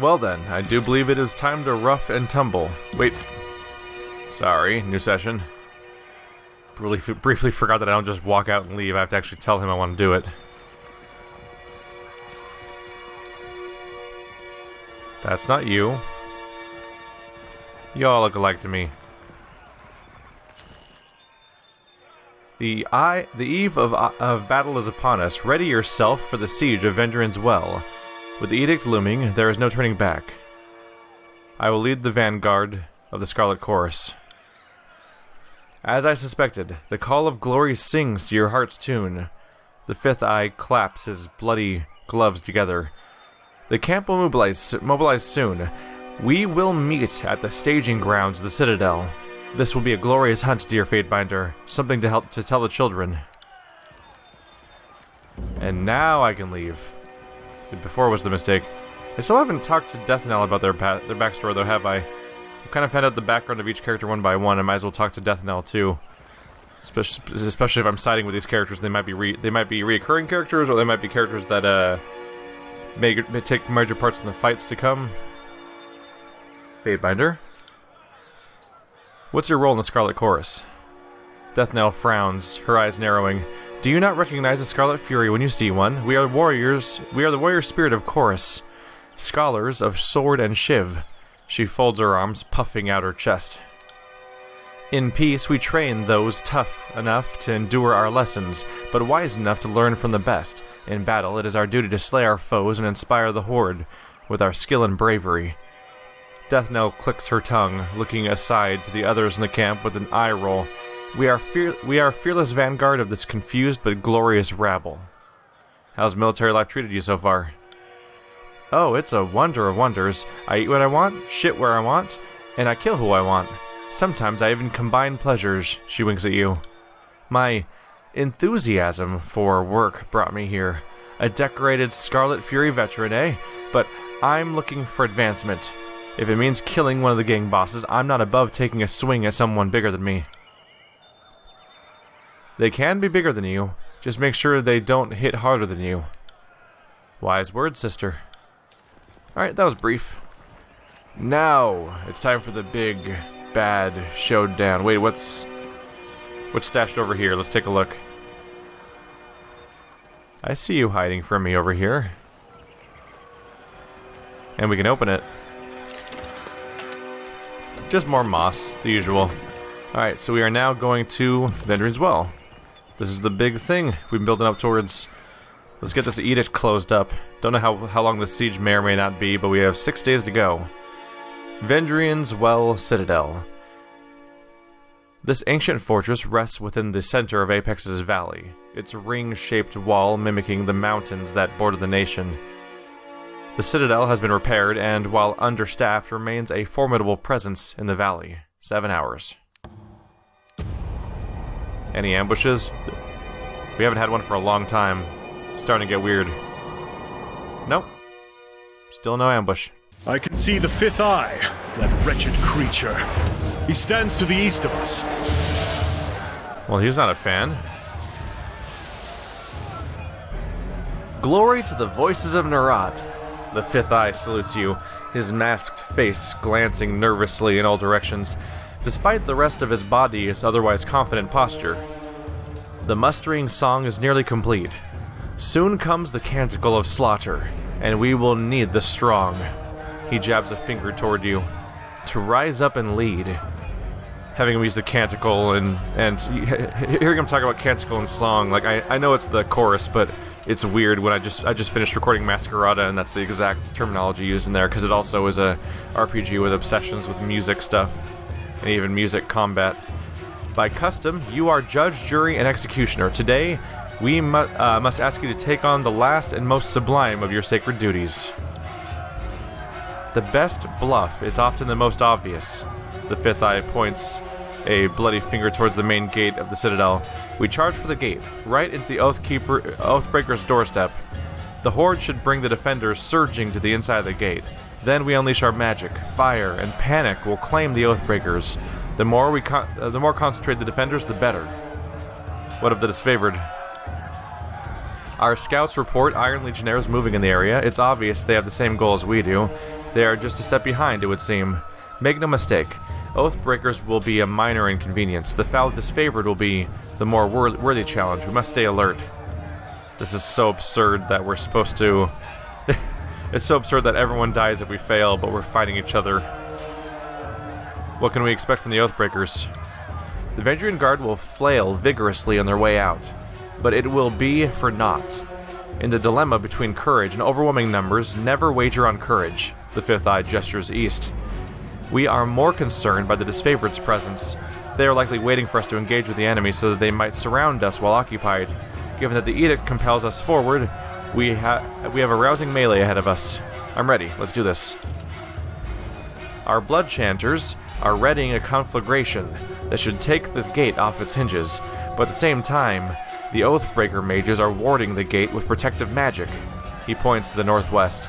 Well then, I do believe it is time to rough and tumble. Wait. Sorry, new session. Briefly forgot that I don't just walk out and leave. I have to actually tell him I want to do it. That's not you. You all look alike to me. The eve of battle is upon us. Ready yourself for the siege of Vendrian's Well. With the edict looming, there is no turning back. I will lead the vanguard of the Scarlet Chorus. As I suspected, the call of glory sings to your heart's tune. The fifth eye claps his bloody gloves together. The camp will mobilize soon. We will meet at the staging grounds of the Citadel. This will be a glorious hunt, dear Fatebinder. Something to help to tell the children. And now I can leave. Before was the mistake. I still haven't talked to Death Knell about their backstory, though, have I? I've kind of found out the background of each character one by one. I might as well talk to Death Knell too. Especially if I'm siding with these characters, they might be reoccurring characters, or they might be characters that may take major parts in the fights to come. Fatebinder, what's your role in the Scarlet Chorus? Death Knell frowns, her eyes narrowing. Do you not recognize a Scarlet Fury when you see one? We are warriors. We are the warrior spirit of Chorus, scholars of sword and shiv. She folds her arms, puffing out her chest. In peace, we train those tough enough to endure our lessons, but wise enough to learn from the best. In battle, it is our duty to slay our foes and inspire the horde with our skill and bravery. Death Knell clicks her tongue, looking aside to the others in the camp with an eye roll. We are fearless vanguard of this confused but glorious rabble. How's military life treated you so far? Oh, it's a wonder of wonders. I eat what I want, shit where I want, and I kill who I want. Sometimes I even combine pleasures, she winks at you. My enthusiasm for work brought me here. A decorated Scarlet Fury veteran, eh? But I'm looking for advancement. If it means killing one of the gang bosses, I'm not above taking a swing at someone bigger than me. They can be bigger than you. Just make sure they don't hit harder than you. Wise words, sister. Alright, that was brief. Now, it's time for the big, bad showdown. Wait, what's stashed over here? Let's take a look. I see you hiding from me over here. And we can open it. Just more moss, the usual. Alright, so we are now going to Vendrian's Well. This is the big thing we've been building up towards. Let's get this edict closed up. Don't know how long the siege may or may not be, but we have 6 days to go. Vendrian's Well Citadel. This ancient fortress rests within the center of Apex's valley, its ring-shaped wall mimicking the mountains that border the nation. The Citadel has been repaired and, while understaffed, remains a formidable presence in the valley. 7 hours. Any ambushes? We haven't had one for a long time. It's starting to get weird. Nope. Still no ambush. I can see the fifth eye, that wretched creature. He stands to the east of us. Well, he's not a fan. Glory to the voices of Nerat. The fifth eye salutes you, his masked face glancing nervously in all directions, despite the rest of his body's otherwise confident posture. The mustering song is nearly complete. Soon comes the canticle of slaughter, and we will need the strong. He jabs a finger toward you. To rise up and lead. Having him use the canticle and hearing him talk about canticle and song, like I know it's the chorus, but it's weird when I just finished recording Masquerada, and that's the exact terminology used in there, because it also is a RPG with obsessions with music stuff, and even music combat. By custom, you are judge, jury, and executioner. Today, we must ask you to take on the last and most sublime of your sacred duties. The best bluff is often the most obvious. The fifth eye points a bloody finger towards the main gate of the Citadel. We charge for the gate, right into the Oathbreaker's doorstep. The Horde should bring the defenders surging to the inside of the gate. Then we unleash our magic, fire, and panic will claim the Oathbreakers. The more concentrate the defenders, the better. What of the disfavored? Our scouts report Iron Legionnaires moving in the area. It's obvious they have the same goal as we do. They are just a step behind, it would seem. Make no mistake, Oathbreakers will be a minor inconvenience. The foul disfavored will be the more worthy challenge. We must stay alert. This is so absurd that we're supposed to... It's so absurd that everyone dies if we fail, but we're fighting each other. What can we expect from the Oathbreakers? The Vendrian Guard will flail vigorously on their way out, but it will be for naught. In the dilemma between courage and overwhelming numbers, never wager on courage. The Fifth Eye gestures east. We are more concerned by the disfavored's presence. They are likely waiting for us to engage with the enemy so that they might surround us while occupied. Given that the edict compels us forward, we have a rousing melee ahead of us. I'm ready. Let's do this. Our blood chanters are readying a conflagration that should take the gate off its hinges, but at the same time, the Oathbreaker mages are warding the gate with protective magic. He points to the northwest.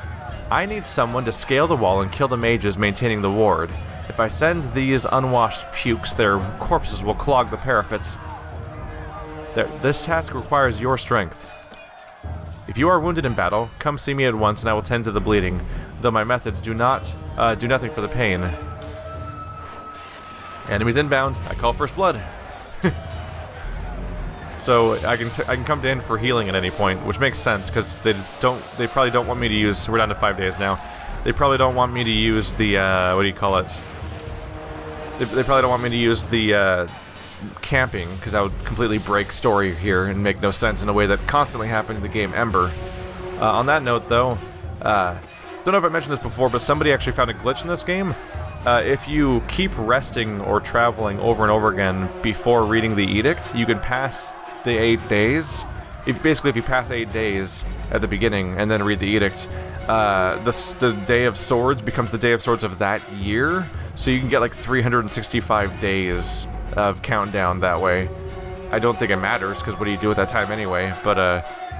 I need someone to scale the wall and kill the mages maintaining the ward. If I send these unwashed pukes, their corpses will clog the parapets. This task requires your strength. If you are wounded in battle, come see me at once and I will tend to the bleeding, though my methods do nothing for the pain. Enemies inbound. I call first blood. So I can come in for healing at any point, which makes sense because they probably don't want me to use. We're down to 5 days now. They probably don't want me to use the what do you call it? They probably don't want me to use the camping because that would completely break story here and make no sense in a way that constantly happened in the game Ember. On that note, though, don't know if I mentioned this before, but somebody actually found a glitch in this game. If you keep resting or traveling over and over again before reading the edict, you can pass the 8 days. If you pass 8 days at the beginning and then read the edict, the Day of Swords becomes the Day of Swords of that year, so you can get like 365 days of countdown that way. I don't think it matters, because what do you do at that time anyway, but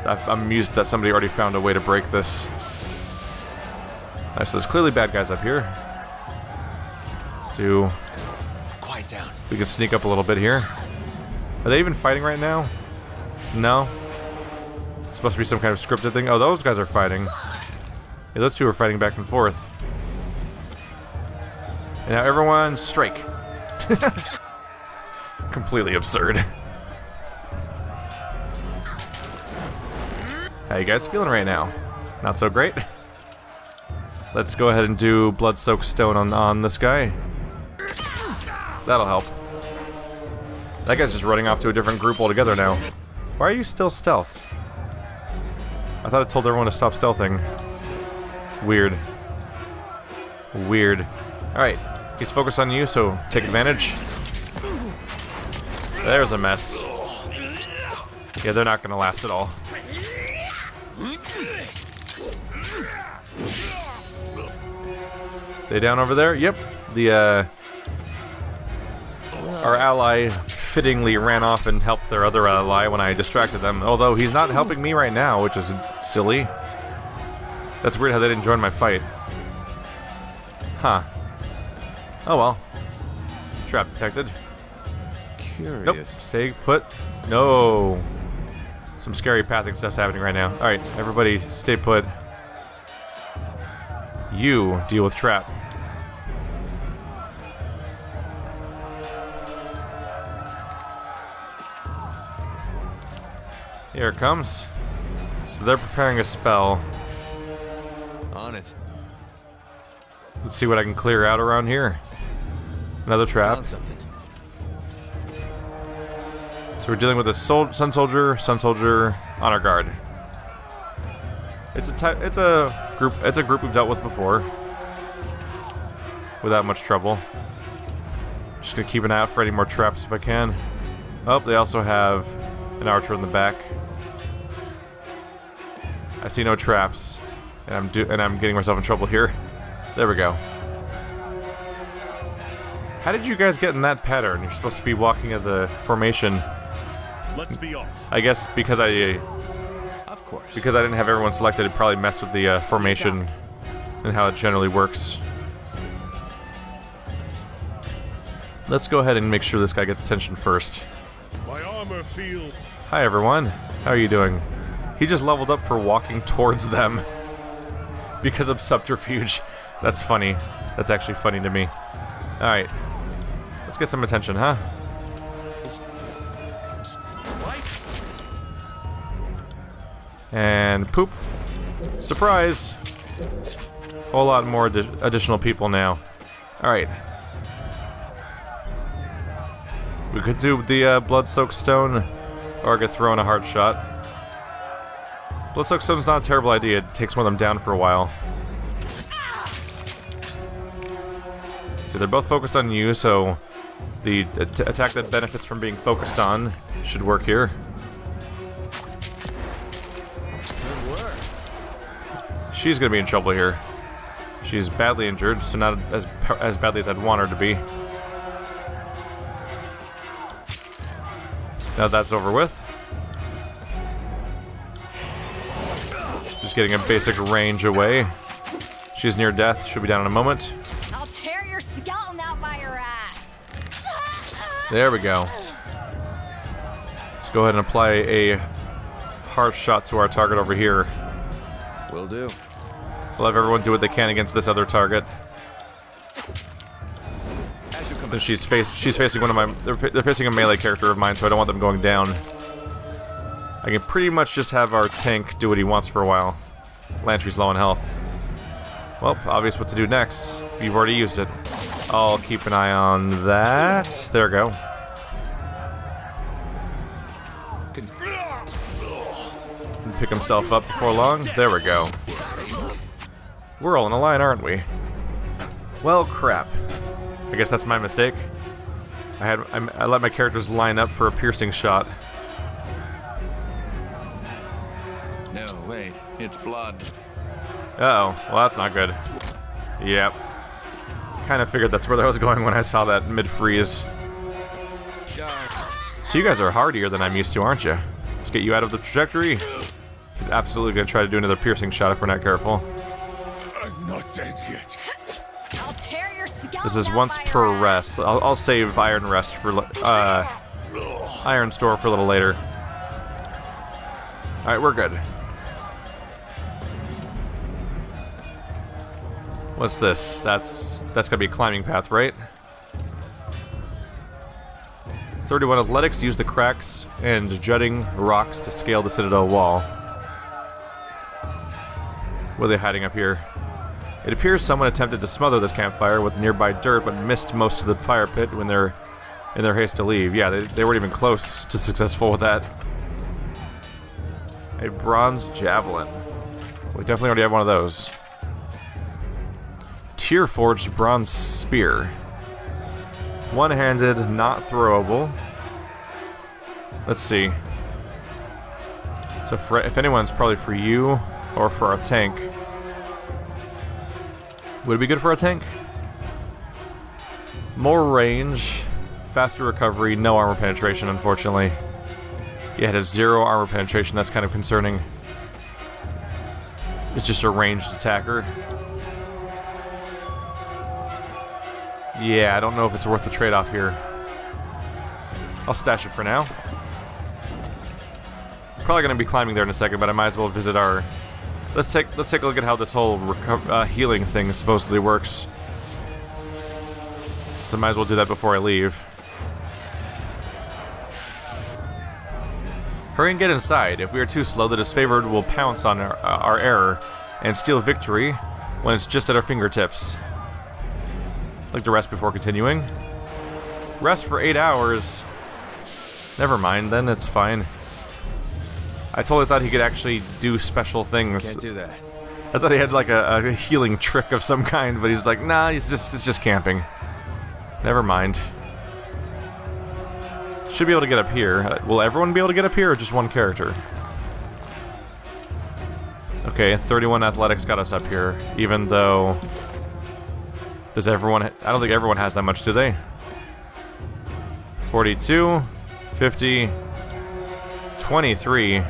I'm amused that somebody already found a way to break this. Alright, so there's clearly bad guys up here. Quiet down. We can sneak up a little bit here. Are they even fighting right now? No. It's supposed to be some kind of scripted thing. Oh, those guys are fighting. Yeah, those two are fighting back and forth. And now everyone strike. Completely absurd. How you guys feeling right now? Not so great. Let's go ahead and do Blood-Soaked Stone on this guy. That'll help. That guy's just running off to a different group altogether now. Why are you still stealthed? I thought it told everyone to stop stealthing. Weird. Weird. Alright, he's focused on you, so take advantage. There's a mess. Yeah, they're not gonna last at all. They down over there? Yep. Our ally fittingly ran off and helped their other ally when I distracted them. Although he's not helping me right now, which is silly. That's weird how they didn't join my fight. Huh. Oh well. Trap detected. Curious. Nope. Stay put. No. Some scary pathing stuff's happening right now. Alright, everybody stay put. You deal with trap. Here it comes. So they're preparing a spell. On it. Let's see what I can clear out around here. Another trap. Found something. So we're dealing with a Sun Soldier on our guard. It's a group we've dealt with before, without much trouble. Just gonna keep an eye out for any more traps if I can. Oh, they also have an archer in the back. I see no traps, and I'm getting myself in trouble here. There we go. How did you guys get in that pattern? You're supposed to be walking as a formation. Let's be off. I guess because I didn't have everyone selected, it probably messed with the formation and how it generally works. Let's go ahead and make sure this guy gets attention first. My armor field. Hi everyone, how are you doing? He just leveled up for walking towards them because of subterfuge. That's funny. That's actually funny to me. Alright. Let's get some attention, huh? And poop. Surprise! Whole lot more additional people now. Alright. We could do the Blood-Soaked Stone, or get thrown a heart shot. Blood-Soaked Stone's not a terrible idea. It takes one of them down for a while. So they're both focused on you, so the attack that benefits from being focused on should work here. Good work. She's gonna be in trouble here. She's badly injured, so not as badly as I'd want her to be. Now that's over with. Just getting a basic range away. She's near death. She'll be down in a moment. I'll tear your skeleton out by your ass. There we go. Let's go ahead and apply a heart shot to our target over here. Will do. We'll have everyone do what they can against this other target. As you come Since she's facing one of my... They're facing a melee character of mine, so I don't want them going down. I can pretty much just have our tank do what he wants for a while. Lantry's low on health. Well, obvious what to do next. You've already used it. I'll keep an eye on that. There we go. Can pick himself up before long. There we go. We're all in a line, aren't we? Well, crap. I guess that's my mistake. I let my characters line up for a piercing shot. No, wait. It's blood. Uh-oh. Well, that's not good. Yep. Kind of figured that's where I was going when I saw that mid-freeze. So you guys are hardier than I'm used to, aren't you? Let's get you out of the trajectory. He's absolutely going to try to do another piercing shot if we're not careful. I'm not dead yet. I'll tear your skeleton This is out once by per your ass. rest. I'll save Iron Rest for... Iron Store for a little later. Alright, we're good. What's this? That's gotta be a climbing path, right? 31 athletics. Use the cracks and jutting rocks to scale the Citadel wall. What are they hiding up here? It appears someone attempted to smother this campfire with nearby dirt, but missed most of the fire pit when they're in their haste to leave. Yeah, they weren't even close to successful with that. A bronze javelin. We definitely already have one of those. Tear-forged bronze spear. One-handed, not throwable. Let's see. So if anyone's probably for you or for our tank. Would it be good for our tank? More range, faster recovery, no armor penetration, unfortunately. Yeah, it has 0 armor penetration. That's kind of concerning. It's just a ranged attacker. Yeah, I don't know if it's worth the trade-off here. I'll stash it for now. Probably going to be climbing there in a second, but I might as well visit our... Let's take a look at how this whole healing thing supposedly works. So I might as well do that before I leave. Hurry and get inside. If we are too slow, the disfavored will pounce on our error and steal victory when it's just at our fingertips. I'd like to rest before continuing. Rest for 8 hours. Never mind, then it's fine. I totally thought he could actually do special things. Can't do that. I thought he had like a healing trick of some kind, but he's like, nah, it's just camping. Never mind. Should be able to get up here. Will everyone be able to get up here, or just one character? Okay, 31 athletics got us up here, even though... Does everyone... I don't think everyone has that much, do they? 42, 50, 23...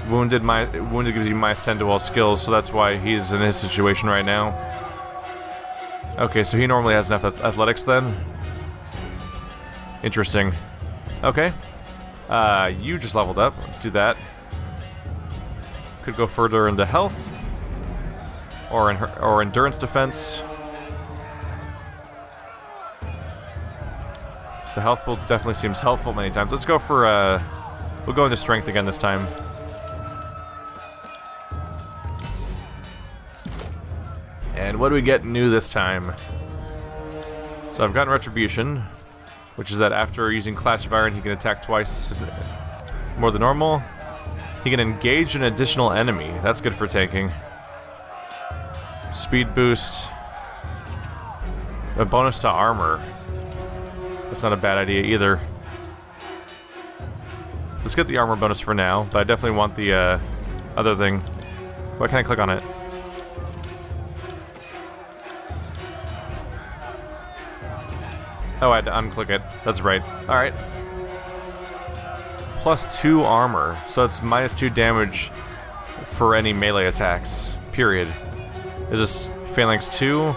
Wounded gives you minus 10 to all skills, so that's why he's in his situation right now. Okay, so he normally has enough athletics then. Interesting. Okay. You just leveled up. Let's do that. Could go further into health. Or endurance defense. The health pool definitely seems helpful many times. Let's go for, we'll go into strength again this time. And what do we get new this time? So I've gotten Retribution, which is that after using Clash of Iron, he can attack twice more than normal. He can engage an additional enemy. That's good for tanking. Speed boost. A bonus to armor. That's not a bad idea either. Let's get the armor bonus for now, but I definitely want the other thing. Why can't I click on it? Oh, I had to unclick it. That's right. Alright. +2 armor, so it's -2 damage for any melee attacks. Period. Is this Phalanx 2?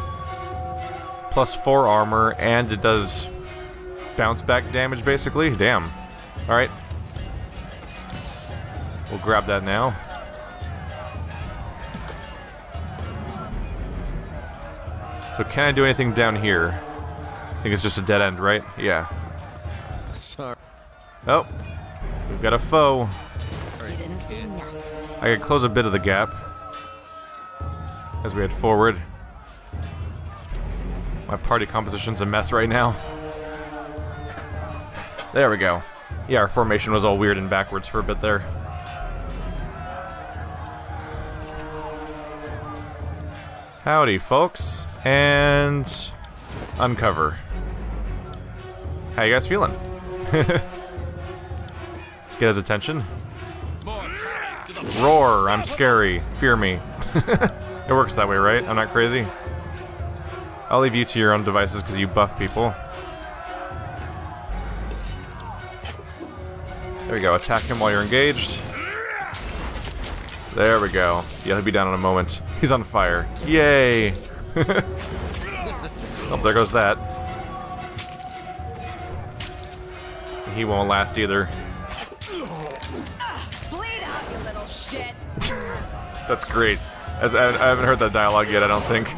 +4 armor, and it does bounce back damage basically? Damn. Alright. We'll grab that now. So can I do anything down here? I think it's just a dead end, right? Yeah. Sorry. Oh. We've got a foe. You didn't see nothing. I could close a bit of the gap as we head forward. My party composition's a mess right now. There we go. Yeah, our formation was all weird and backwards for a bit there. Howdy, folks. And uncover. How you guys feeling? Let's get his attention. Roar, I'm scary. Fear me. It works that way, right? I'm not crazy? I'll leave you to your own devices because you buff people. There we go. Attack him while you're engaged. There we go. Yeah, he'll be down in a moment. He's on fire. Yay! Oh, there goes that. He won't last either. Bleed out, you little shit. That's great. I haven't heard that dialogue yet, I don't think.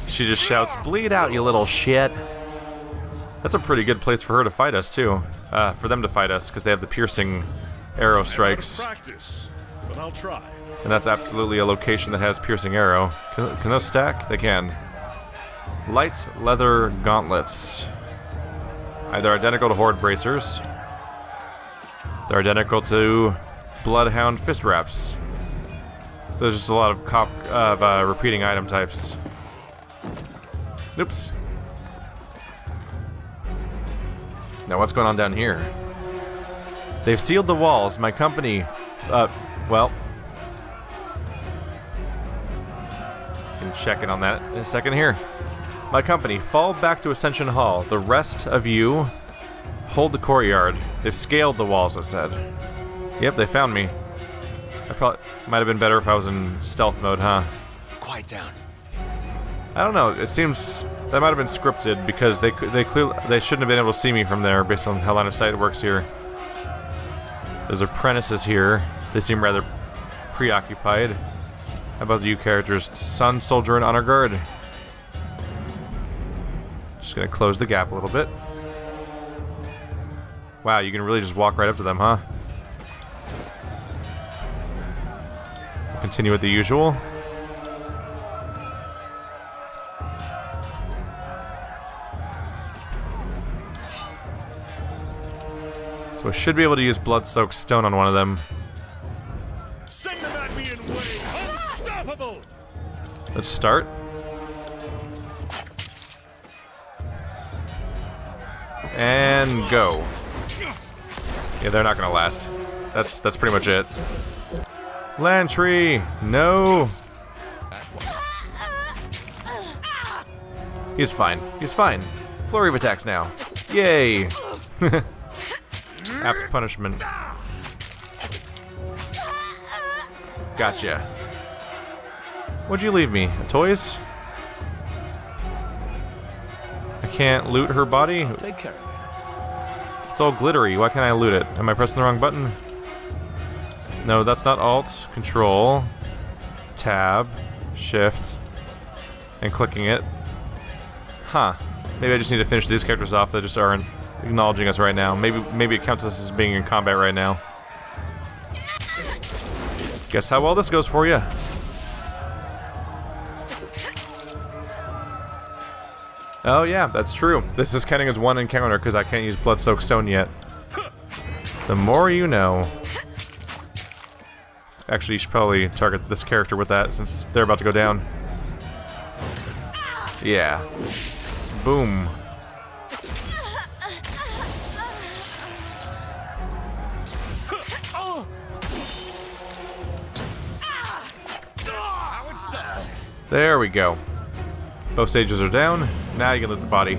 She just shouts, "Bleed out, you little shit." That's a pretty good place for her to fight us, too. For them to fight us, because they have the piercing arrow strikes. Practice, but I'll try. And that's absolutely a location that has piercing arrow. Can those stack? They can. Light leather gauntlets. They're identical to Horde bracers. They're identical to Bloodhound fist wraps. So there's just a lot of repeating item types. Oops. Now what's going on down here? They've sealed the walls. My company, well, can check in on that in a second here. My company, fall back to Ascension Hall. The rest of you, hold the courtyard. They've scaled the walls, I said. Yep, they found me. I probably might have been better if I was in stealth mode, huh? Quiet down. I don't know. It seems that might have been scripted because they shouldn't have been able to see me from there based on how line of sight works here. There's apprentices here. They seem rather preoccupied. How about you characters? Sun, soldier, and honor guard. Just gonna close the gap a little bit. Wow, you can really just walk right up to them, huh? Continue with the usual. So I should be able to use Blood-Soaked Stone on one of them. Send them at me in waves. Unstoppable. Let's start. And go. Yeah, they're not gonna last. That's pretty much it. Lantry! No! He's fine. He's fine. Flurry of attacks now. Yay! Apt punishment. Gotcha. What'd you leave me? Toys? I can't loot her body? Take care of it. It's all glittery. Why can't I loot it? Am I pressing the wrong button? No, that's not Alt. Control. Tab. Shift. And clicking it. Huh. Maybe I just need to finish these characters off that just aren't acknowledging us right now. Maybe it counts us as being in combat right now. Guess how well this goes for you. Oh yeah, that's true. This is counting as one encounter because I can't use Blood-Soaked Stone yet. The more you know. Actually, you should probably target this character with that since they're about to go down. Yeah. Boom. There we go. Both stages are down. Now you can loot the body.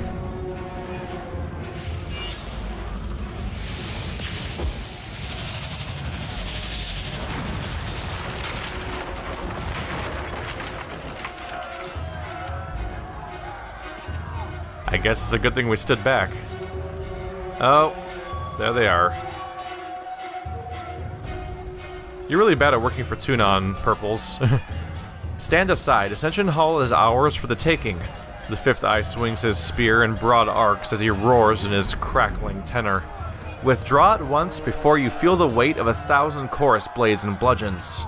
I guess it's a good thing we stood back. Oh, there they are. You're really bad at working for Tunon, Purples. Stand aside. Ascension Hall is ours for the taking. The fifth eye swings his spear in broad arcs as he roars in his crackling tenor. Withdraw at once before you feel the weight of 1,000 chorus blades and bludgeons.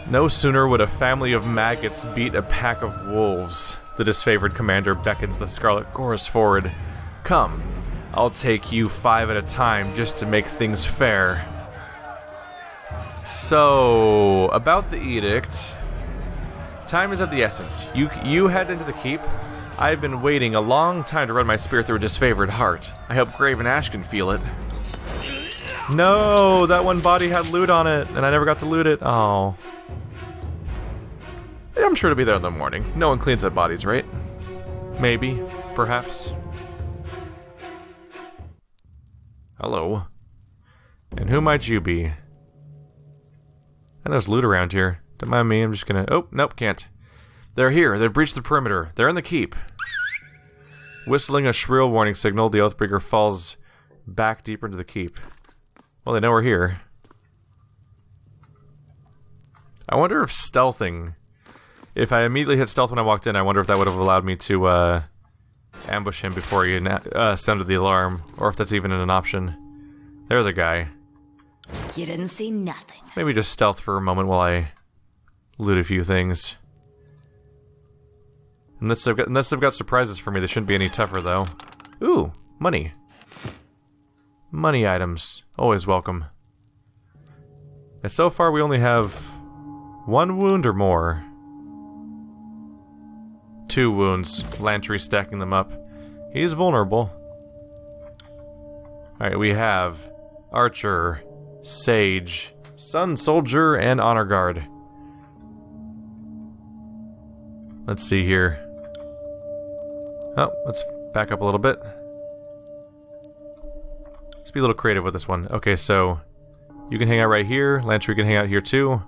No sooner would a family of maggots beat a pack of wolves. The disfavored commander beckons the Scarlet Chorus forward. Come, I'll take you 5 at a time just to make things fair. So, about the edict. Time is of the essence. You head into the keep. I've been waiting a long time to run my spear through a disfavored heart. I hope Graven Ash can feel it. No, that one body had loot on it, and I never got to loot it. Oh. I'm sure to be there in the morning. No one cleans up bodies, right? Maybe. Perhaps. Hello. And who might you be? And there's loot around here. Don't mind me, I'm just gonna... Oh, nope, can't. They're here. They've breached the perimeter. They're in the keep. Whistling a shrill warning signal, the Oathbreaker falls back deeper into the keep. Well, they know we're here. I wonder if stealthing... If I immediately hit stealth when I walked in, I wonder if that would have allowed me to ambush him before he sounded the alarm. Or if that's even an option. There's a guy. You didn't see nothing. Maybe just stealth for a moment while I loot a few things. Unless they've got surprises for me, they shouldn't be any tougher, though. Ooh, money. Money items. Always welcome. And so far we only have 1 wound or more. 2 wounds. Lantry stacking them up. He's vulnerable. Alright, we have Archer, Sage, Sun Soldier, and Honor Guard. Let's see here. Oh, let's back up a little bit. Let's be a little creative with this one. Okay, so you can hang out right here. Lantry can hang out here too.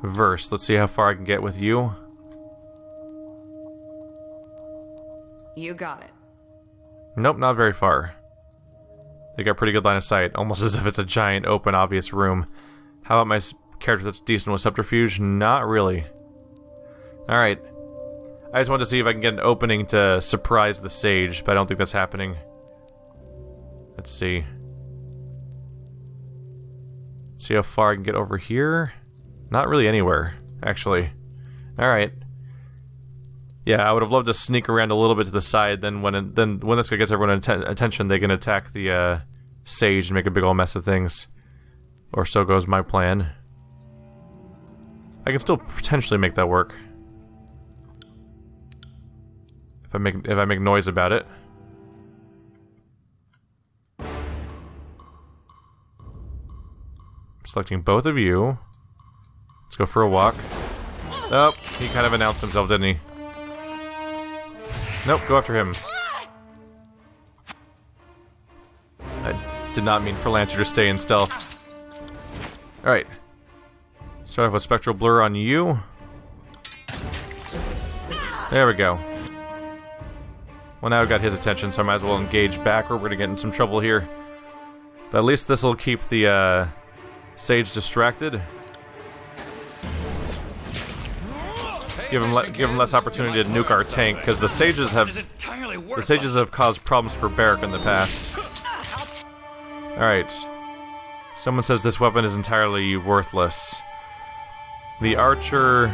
Verse, let's see how far I can get with you. You got it. Nope, not very far. They got pretty good line of sight, almost as if it's a giant, open, obvious room. How about my character that's decent with subterfuge? Not really. Alright. I just wanted to see if I can get an opening to surprise the Sage, but I don't think that's happening. Let's see. See how far I can get over here? Not really anywhere, actually. Alright. Yeah, I would have loved to sneak around a little bit to the side, then when this guy gets everyone's attention, they can attack the Sage and make a big old mess of things. Or so goes my plan. I can still potentially make that work. If I make noise about it. Selecting both of you. Let's go for a walk. Oh, he kind of announced himself, didn't he? Nope, go after him. I did not mean for Lancer to stay in stealth. Alright. Start off with Spectral Blur on you. There we go. Well, now I've got his attention, so I might as well engage back or we're gonna get in some trouble here. But at least this will keep the Sage distracted. Give him less opportunity to nuke our tank, because the sages have caused problems for Barrack in the past. Alright. Someone says this weapon is entirely worthless. The archer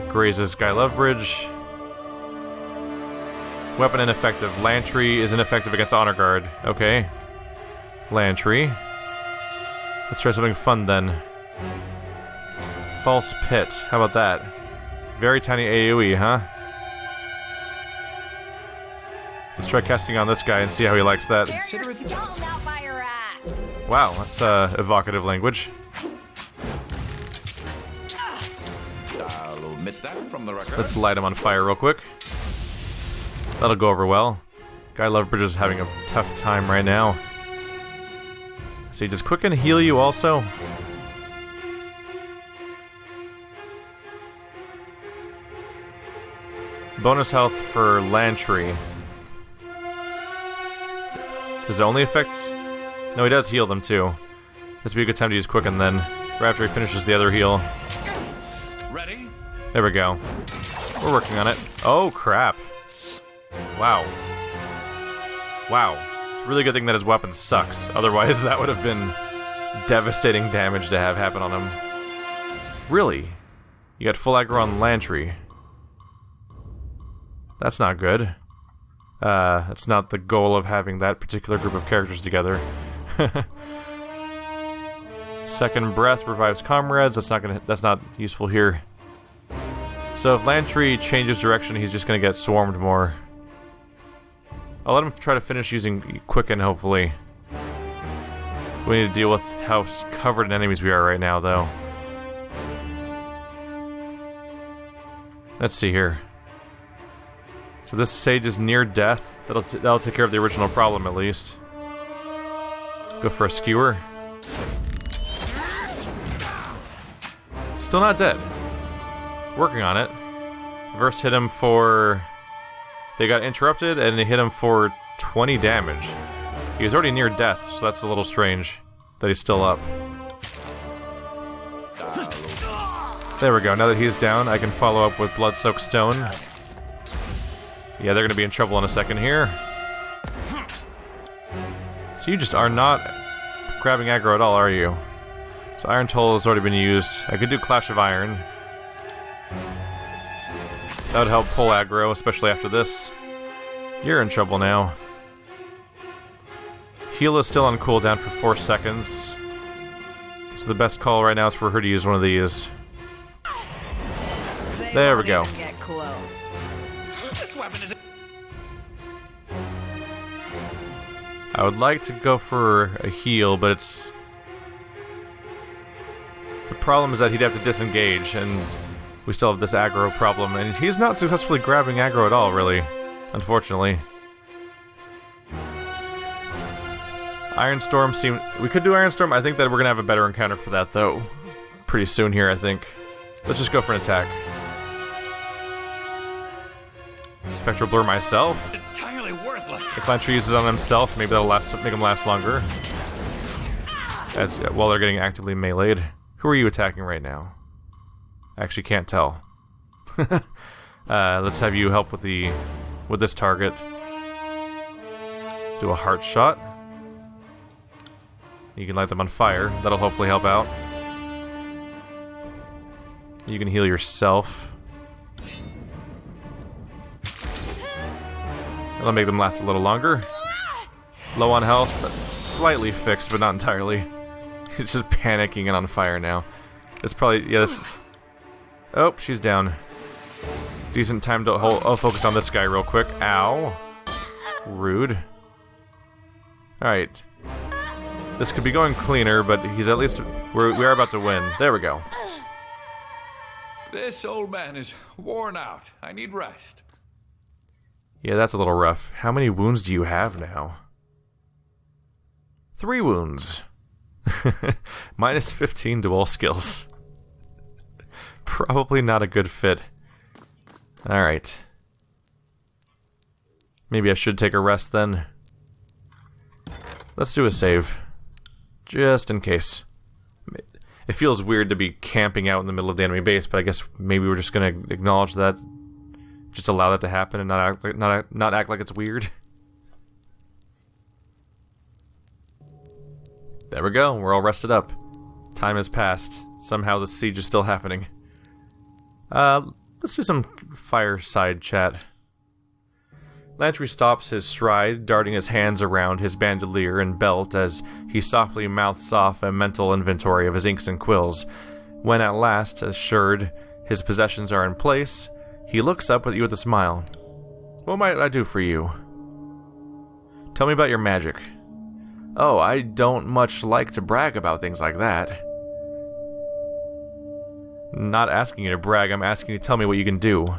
grazes Guy Lovebridge. Weapon ineffective. Lantry is ineffective against Honor Guard. Okay. Lantry. Let's try something fun then. False Pit. How about that? Very tiny AoE, huh? Let's try casting on this guy and see how he likes that. Out by your ass. Wow, that's evocative language. I'll omit that from the record. Let's light him on fire real quick. That'll go over well. Guy Lovebridge is having a tough time right now. See, does Quicken heal you also? Bonus health for Lantry. Does it only affect... No, he does heal them too. This would be a good time to use Quicken then. Right after he finishes the other heal. Ready? There we go. We're working on it. Oh, crap. Wow. Wow. It's a really good thing that his weapon sucks. Otherwise, that would have been devastating damage to have happen on him. Really? You got full aggro on Lantry. That's not good. It's not the goal of having that particular group of characters together. Second Breath revives comrades. That's not useful here. So if Lantry changes direction, he's just gonna get swarmed more. I'll let him try to finish using Quicken, hopefully. We need to deal with how covered in enemies we are right now, though. Let's see here. So this Sage is near death. That'll take care of the original problem, at least. Go for a skewer. Still not dead. Working on it. Verse hit him for... They got interrupted, and it hit him for 20 damage. He was already near death, so that's a little strange that he's still up. There we go. Now that he's down, I can follow up with Blood-Soaked Stone. Yeah, they're going to be in trouble in a second here. So you just are not grabbing aggro at all, are you? So Iron Toll has already been used. I could do Clash of Iron. That would help pull aggro, especially after this. You're in trouble now. Heal is still on cooldown for 4 seconds. So the best call right now is for her to use one of these. There we go. Get close. This weapon is... I would like to go for a heal, but it's... The problem is that he'd have to disengage, and we still have this aggro problem, and he's not successfully grabbing aggro at all, really, unfortunately. Ironstorm seem... We could do Ironstorm. I think that we're going to have a better encounter for that, though. Pretty soon here, I think. Let's just go for an attack. Spectral Blur myself. Entirely worthless. If Lantry uses it on himself, maybe that'll make him last longer. While they're getting actively meleeed. Who are you attacking right now? I actually can't tell. Let's have you help with this target. Do a heart shot. You can light them on fire. That'll hopefully help out. You can heal yourself. That'll make them last a little longer. Low on health. Slightly fixed, but not entirely. He's just panicking and on fire now. It's probably... Yeah, this... Oh, she's down. Decent time to I'll focus on this guy real quick. Ow. Rude. Alright. This could be going cleaner, but he's at least... We are about to win. There we go. This old man is worn out. I need rest. Yeah, that's a little rough. How many wounds do you have now? 3 wounds. Minus 15 to all skills. Probably not a good fit. Alright. Maybe I should take a rest then. Let's do a save. Just in case. It feels weird to be camping out in the middle of the enemy base, but I guess maybe we're just gonna acknowledge that. Just allow that to happen and not act like it's weird. There we go, we're all rested up. Time has passed. Somehow the siege is still happening. Let's do some fireside chat. Lantry stops his stride, darting his hands around his bandolier and belt as he softly mouths off a mental inventory of his inks and quills. When at last, assured his possessions are in place, he looks up at you with a smile. What might I do for you? Tell me about your magic. Oh, I don't much like to brag about things like that. Not asking you to brag, I'm asking you to tell me what you can do.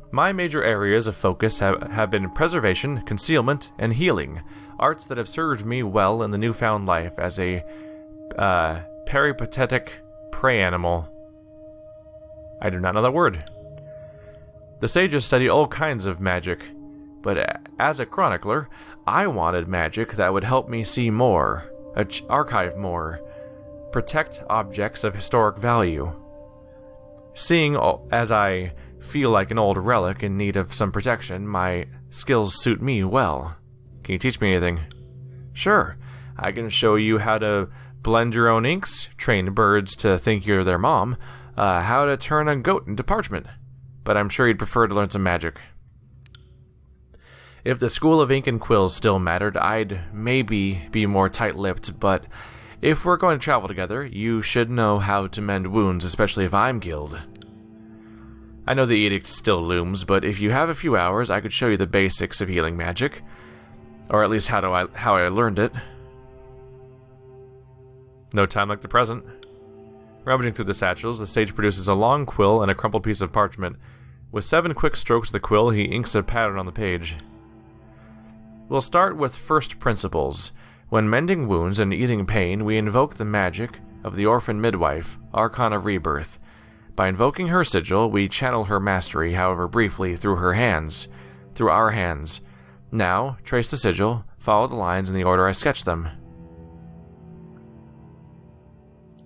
My major areas of focus have been preservation, concealment, and healing, arts that have served me well in the newfound life as a peripatetic prey animal. I do not know that word. The sages study all kinds of magic, but as a chronicler, I wanted magic that would help me see more, archive more, protect objects of historic value. Seeing as I feel like an old relic in need of some protection, my skills suit me well. Can you teach me anything? Sure. I can show you how to blend your own inks, train birds to think you're their mom, how to turn a goat into parchment. But I'm sure you'd prefer to learn some magic. If the school of ink and quills still mattered, I'd maybe be more tight-lipped, but if we're going to travel together, you should know how to mend wounds, especially if I'm killed. I know the edict still looms, but if you have a few hours, I could show you the basics of healing magic. Or at least how I learned it. No time like the present. Rummaging through the satchels, the sage produces a long quill and a crumpled piece of parchment. With 7 quick strokes of the quill, he inks a pattern on the page. We'll start with first principles. When mending wounds and easing pain, we invoke the magic of the orphan midwife, Archon of Rebirth. By invoking her sigil, we channel her mastery, however briefly, through our hands. Now, trace the sigil, follow the lines in the order I sketched them.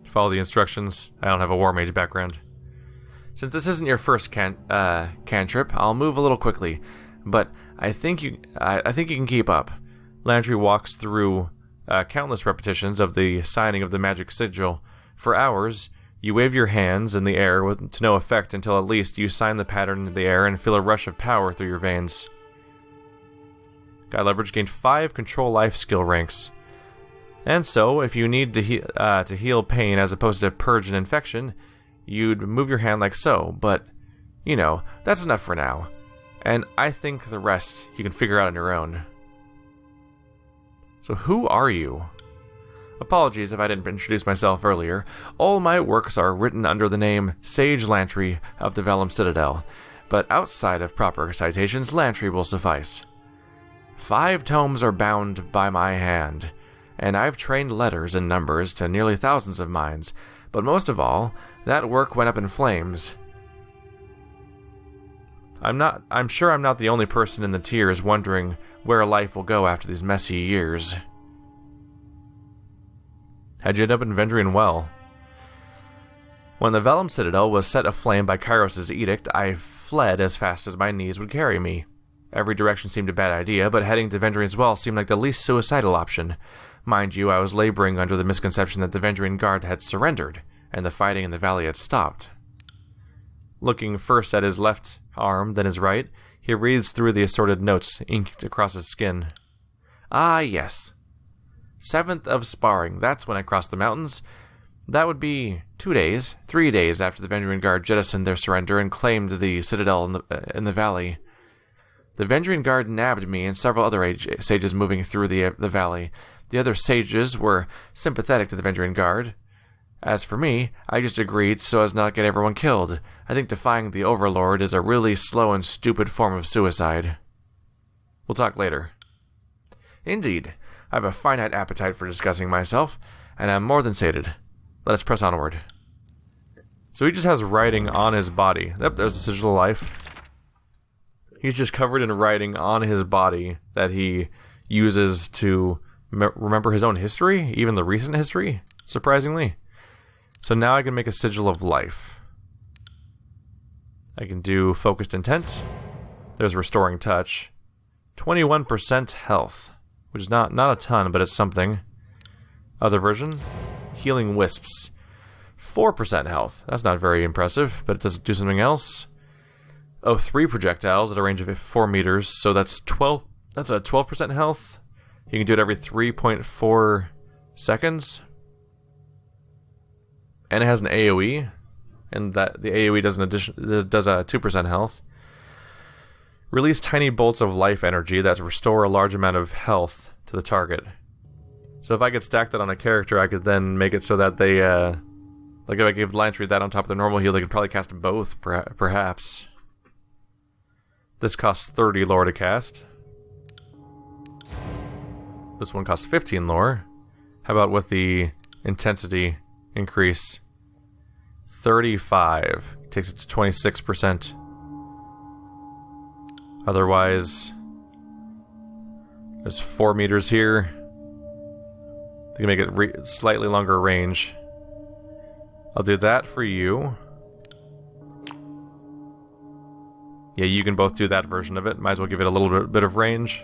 Follow the instructions. I don't have a War Mage background. Since this isn't your first cantrip, I'll move a little quickly, but I think you can keep up. Lantry walks through countless repetitions of the signing of the magic sigil. For hours, you wave your hands in the air to no effect until at least you sign the pattern in the air and feel a rush of power through your veins. Guy Leverage gained 5 control life skill ranks. And so, if you need to heal pain as opposed to purge an infection, you'd move your hand like so, but, you know, that's enough for now. And I think the rest you can figure out on your own. So who are you? Apologies if I didn't introduce myself earlier. All my works are written under the name Sage Lantry of the Vellum Citadel, but outside of proper citations, Lantry will suffice. 5 tomes are bound by my hand, and I've trained letters and numbers to nearly thousands of minds, but most of all, that work went up in flames. I'm sure I'm not the only person in the tiers wondering where life will go after these messy years. How'd you end up in Vendrian Well? When the Vellum Citadel was set aflame by Kairos' edict, I fled as fast as my knees would carry me. Every direction seemed a bad idea, but heading to Vendrian's Well seemed like the least suicidal option. Mind you, I was laboring under the misconception that the Vendrian Guard had surrendered, and the fighting in the valley had stopped. Looking first at his left arm, then his right, he reads through the assorted notes inked across his skin. Ah, yes. 7th of Sparring, that's when I crossed the mountains. That would be 3 days after the Vendrian Guard jettisoned their surrender and claimed the Citadel in the valley. The Vendrian Guard nabbed me and several other sages moving through the valley. The other sages were sympathetic to the Vendrian Guard. As for me, I just agreed so as not to get everyone killed. I think defying the Overlord is a really slow and stupid form of suicide. We'll talk later. Indeed, I have a finite appetite for discussing myself, and I'm more than sated. Let us press onward. So he just has writing on his body. Yep, there's the sigil of life. He's just covered in writing on his body that he uses to remember his own history, even the recent history, surprisingly. So now I can make a sigil of life. I can do focused intent. There's restoring touch. 21% health, which is not a ton, but it's something. Other version, healing wisps. 4% health. That's not very impressive, but it does do something else. Oh, 3 projectiles at a range of 4 meters, so that's 12. That's a 12% health. You can do it every 3.4 seconds. And it has an AoE, and that the AoE does a 2% health. Release tiny bolts of life energy that restore a large amount of health to the target. So if I could stack that on a character, I could then make it so that they, like if I gave Lantry that on top of the normal heal, they could probably cast both, perhaps. This costs 30 lore to cast. This one costs 15 lore. How about with the intensity increase? 35. Takes it to 26%. Otherwise, there's 4 meters here. They can make it slightly longer range. I'll do that for you. Yeah, you can both do that version of it. Might as well give it a little bit of range.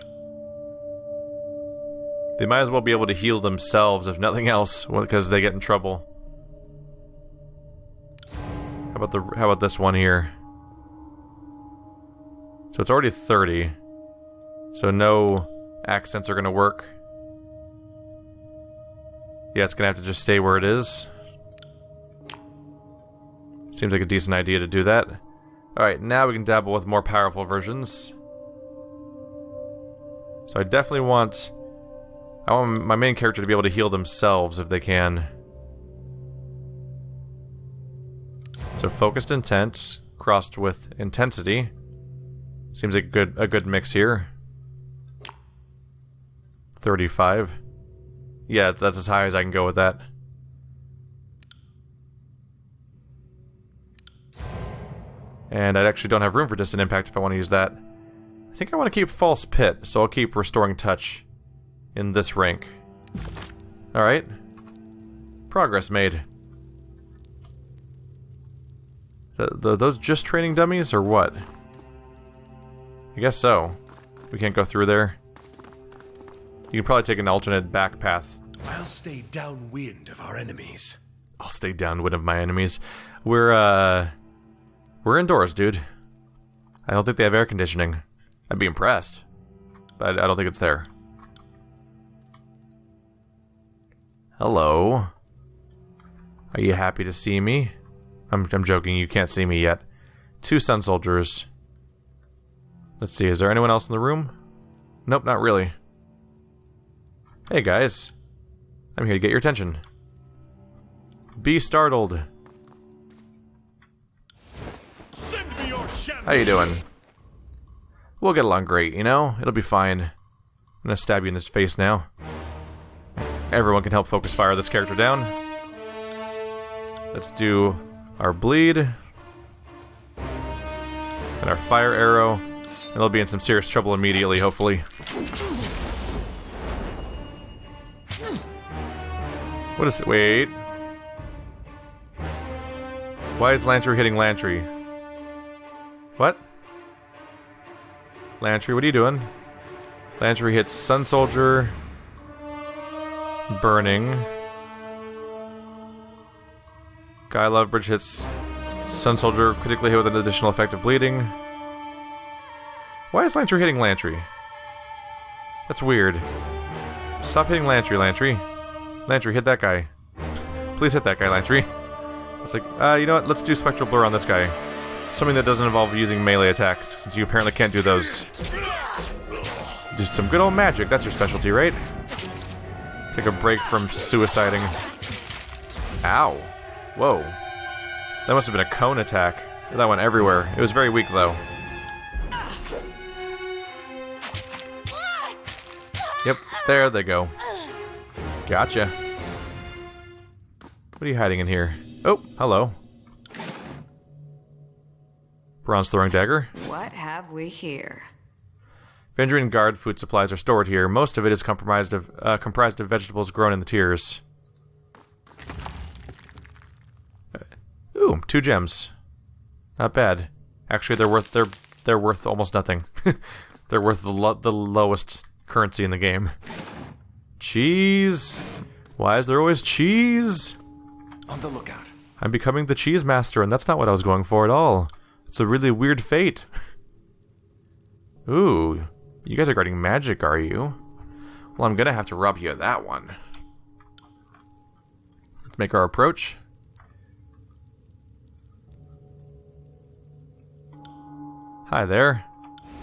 They might as well be able to heal themselves, if nothing else, because they get in trouble. How about this one here? So it's already 30. So no accents are going to work. Yeah, it's going to have to just stay where it is. Seems like a decent idea to do that. Alright, now we can dabble with more powerful versions. So I definitely want... I want my main character to be able to heal themselves if they can. So focused intent crossed with intensity. Seems like a good mix here. 35. Yeah, that's as high as I can go with that. And I actually don't have room for distant impact if I want to use that. I think I want to keep false pit, so I'll keep restoring touch in this rank. Alright. Progress made. Those just training dummies, or what? I guess so. We can't go through there. You can probably take an alternate back path. I'll stay downwind of our enemies. I'll stay downwind of my enemies. We're indoors, dude. I don't think they have air conditioning. I'd be impressed. But I don't think it's there. Hello. Are you happy to see me? I'm joking, you can't see me yet. 2 sun soldiers. Let's see, is there anyone else in the room? Nope, not really. Hey guys. I'm here to get your attention. Be startled. Send me your champion. How you doing? We'll get along great, you know? It'll be fine. I'm gonna stab you in the face now. Everyone can help focus fire this character down. Let's do our bleed. And our fire arrow. And they'll be in some serious trouble immediately, hopefully. What is it? Wait. Why is Lantry hitting Lantry? What? Lantry, what are you doing? Lantry hits Sun Soldier. Burning. Guy Lovebridge hits Sun Soldier, critically hit with an additional effect of bleeding. Why is Lantry hitting Lantry? That's weird. Stop hitting Lantry, Lantry. Lantry, hit that guy. Please hit that guy, Lantry. It's like, you know what? Let's do Spectral Blur on this guy. Something that doesn't involve using melee attacks, since you apparently can't do those. Just some good old magic, that's your specialty, right? Take a break from suiciding. Ow. Whoa. That must have been a cone attack. That went everywhere. It was very weak, though. Yep, there they go. Gotcha. What are you hiding in here? Oh, hello. Bronze throwing dagger. What have we here? Vendrian Guard food supplies are stored here. Most of it is comprised of vegetables grown in the tiers. Ooh, 2 gems. Not bad. Actually, they're worth almost nothing. They're worth the lowest currency in the game. Cheese. Why is there always cheese? On the lookout. I'm becoming the cheese master, and that's not what I was going for at all. It's a really weird fate. Ooh, you guys are guarding magic, are you? Well, I'm gonna have to rob you of that one. Let's make our approach. Hi there.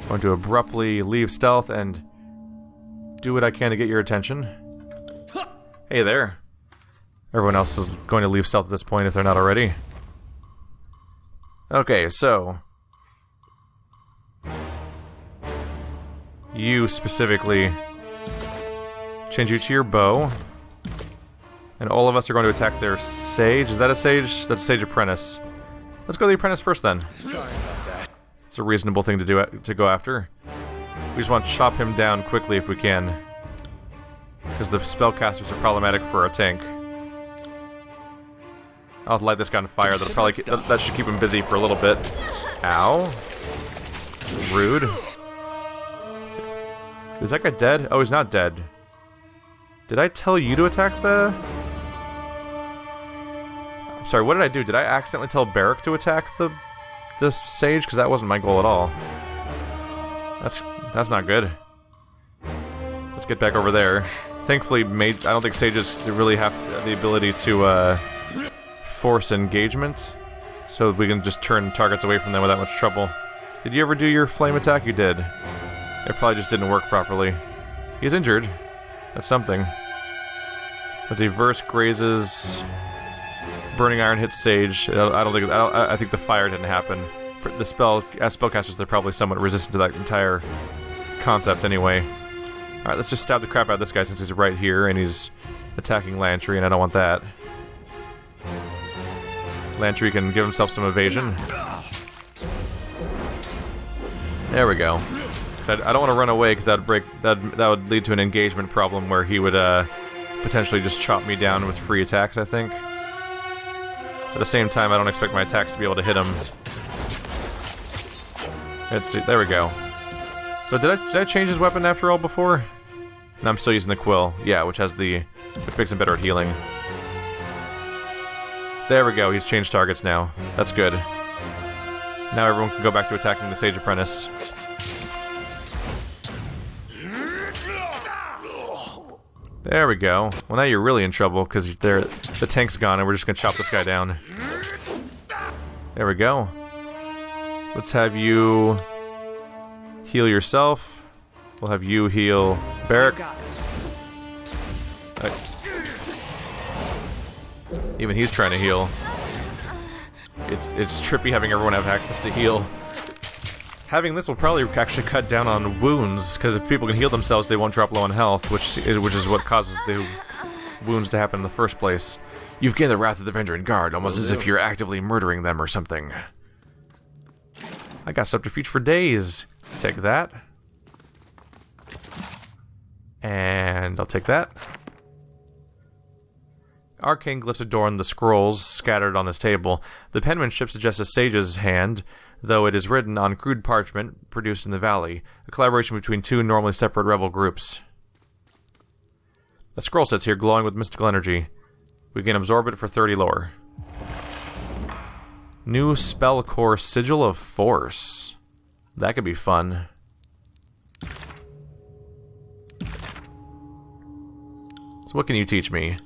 Going to abruptly leave stealth and do what I can to get your attention. Hey there. Everyone else is going to leave stealth at this point if they're not already. Okay, so you specifically change you to your bow. And all of us are going to attack their sage. Is that a sage? That's a sage apprentice. Let's go to the apprentice first then. Sorry about that. It's a reasonable thing to do to go after. We just want to chop him down quickly if we can. Because the spellcasters are problematic for a tank. I'll light this guy on fire. That'll probably that should keep him busy for a little bit. Ow. Rude. Is that guy dead? Oh, he's not dead. Did I tell you to attack the... I'm sorry, what did I do? Did I accidentally tell Barrack to attack the sage? Because that wasn't my goal at all. That's not good. Let's get back over there. Thankfully, I don't think sages really have the ability to force engagement, so we can just turn targets away from them without much trouble. Did you ever do your flame attack? You did. It probably just didn't work properly. He's injured. That's something. Let's see. Verse grazes. Burning iron hits sage. I think the fire didn't happen. The spellcasters, they're probably somewhat resistant to that entire concept anyway. All right, let's just stab the crap out of this guy since he's right here and he's attacking Lantry, and I don't want that. Lantry can give himself some evasion. There we go. I don't want to run away because that would lead to an engagement problem where he would potentially just chop me down with free attacks, I think. At the same time, I don't expect my attacks to be able to hit him. Let's see. There we go. So did I change his weapon after all before? No, I'm still using the quill. Yeah, which makes him better at healing. There we go. He's changed targets now. That's good. Now everyone can go back to attacking the Sage Apprentice. There we go. Well, now you're really in trouble because the tank's gone and we're just gonna chop this guy down. There we go. Let's have you heal yourself. We'll have you heal Barrack. Even he's trying to heal. It's trippy having everyone have access to heal. Having this will probably actually cut down on wounds, because if people can heal themselves, they won't drop low on health, which is what causes the wounds to happen in the first place. You've gained the wrath of the Vendrian Guard, almost as if you're actively murdering them or something. I got subterfuge for days. Take that. And I'll take that. Arcane glyphs adorn the scrolls scattered on this table. The penmanship suggests a sage's hand, though it is written on crude parchment produced in the valley, a collaboration between two normally separate rebel groups. A scroll sits here glowing with mystical energy. We can absorb it for 30 lore. New spell core, Sigil of Force. That could be fun. So what can you teach me?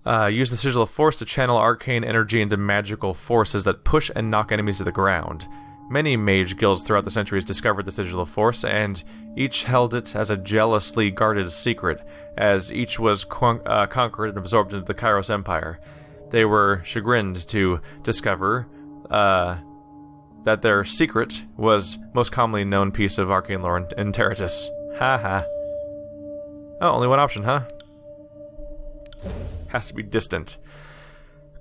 Use the Sigil of Force to channel arcane energy into magical forces that push and knock enemies to the ground. Many mage guilds throughout the centuries discovered the Sigil of Force, and each held it as a jealously guarded secret, as each was conquered and absorbed into the Kairos Empire. They were chagrined to discover that their secret was most commonly known piece of arcane lore in Terratus. Haha. Oh, only one option, huh? Has to be distant.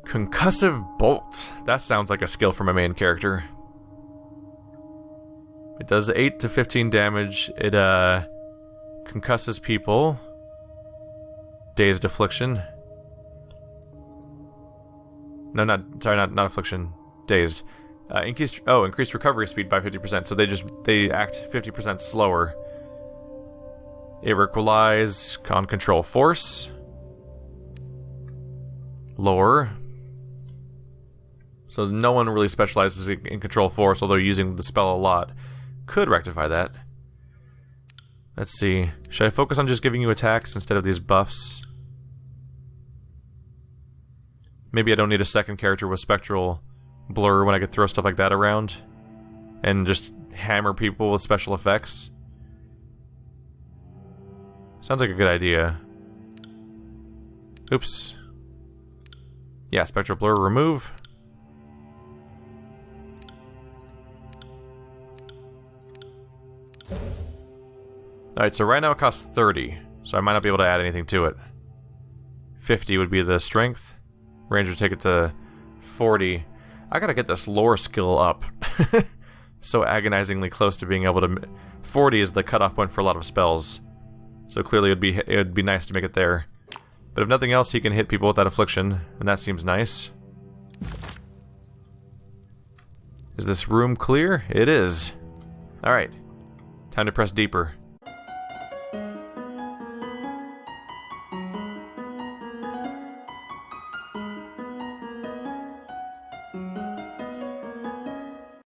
Concussive Bolt. That sounds like a skill for my main character. It does 8 to 15 damage. It concusses people. Dazed affliction. No, not affliction. Dazed. Increased recovery speed by 50%. So they act 50% slower. It relies on control force. Lower. So no one really specializes in control force, although using the spell a lot could rectify that. Let's see. Should I focus on just giving you attacks instead of these buffs? Maybe I don't need a second character with spectral blur when I could throw stuff like that around and just hammer people with special effects. Sounds like a good idea. Oops. Yeah, spectral blur remove. Alright, so right now it costs 30, so I might not be able to add anything to it. 50 would be the strength. Range would take it to 40. I gotta get this lore skill up. So agonizingly close to being able to... 40 is the cutoff point for a lot of spells. So clearly it would be nice to make it there. But if nothing else, he can hit people with that affliction, and that seems nice. Is this room clear? It is. Alright. Time to press deeper.